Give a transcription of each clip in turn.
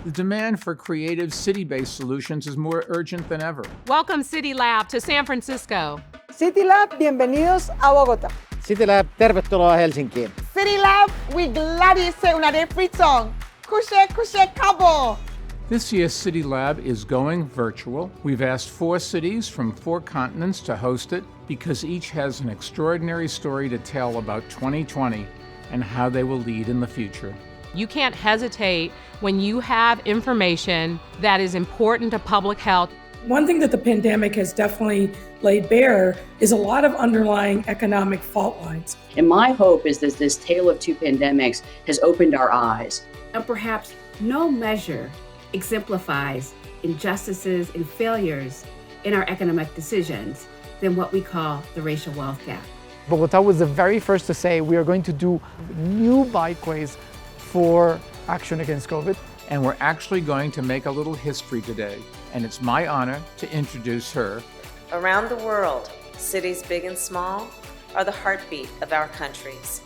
The demand for creative city-based solutions is more urgent than ever. Welcome CityLab to San Francisco. CityLab, bienvenidos a Bogotá. CityLab, tervetuloa Helsinkiin. CityLab, we gladly say una refriton. Kushe kabo. This year's CityLab is going virtual. We've asked 4 cities from 4 continents to host it because each has an extraordinary story to tell about 2020 and how they will lead in the future. You can't hesitate when you have information that is important to public health. One thing that the pandemic has definitely laid bare is a lot of underlying economic fault lines. And my hope is that this tale of 2 pandemics has opened our eyes. And perhaps no measure exemplifies injustices and failures in our economic decisions than what we call the racial wealth gap. Bogotá was the very first to say we are going to do new bikeways for action against COVID. And we're actually going to make a little history today, and it's my honor to introduce her. Around the world, cities big and small are the heartbeat of our countries.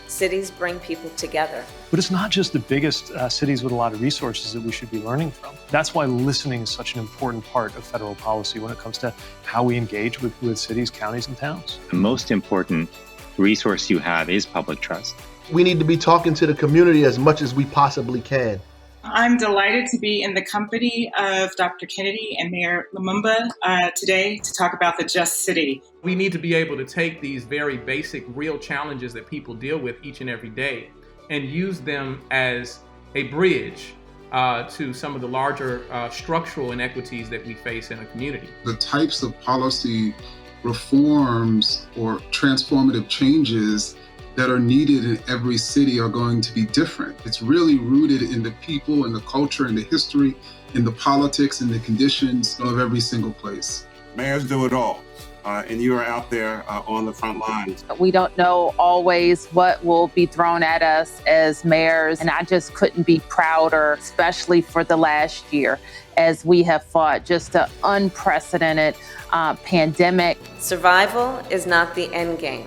Cities bring people together. But it's not just the biggest cities with a lot of resources that we should be learning from. That's why listening is such an important part of federal policy when it comes to how we engage with cities, counties, and towns. The most important resource you have is public trust. We need to be talking to the community as much as we possibly can. I'm delighted to be in the company of Dr. Kennedy and Mayor Lumumba today to talk about the Just City. We need to be able to take these very basic, real challenges that people deal with each and every day and use them as a bridge to some of the larger structural inequities that we face in a community. The types of policy reforms or transformative changes that are needed in every city are going to be different. It's really rooted in the people and the culture and the history and the politics and the conditions of every single place. Mayors do it all, and you are out there on the front lines. We don't know always what will be thrown at us as mayors, and I just couldn't be prouder, especially for the last year, as we have fought just an unprecedented pandemic. Survival is not the end game.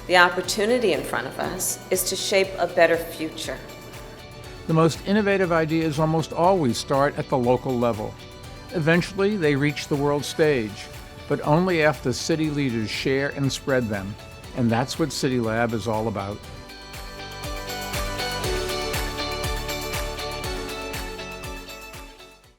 The opportunity in front of us is to shape a better future. The most innovative ideas almost always start at the local level. Eventually, they reach the world stage, but only after city leaders share and spread them. And that's what CityLab is all about.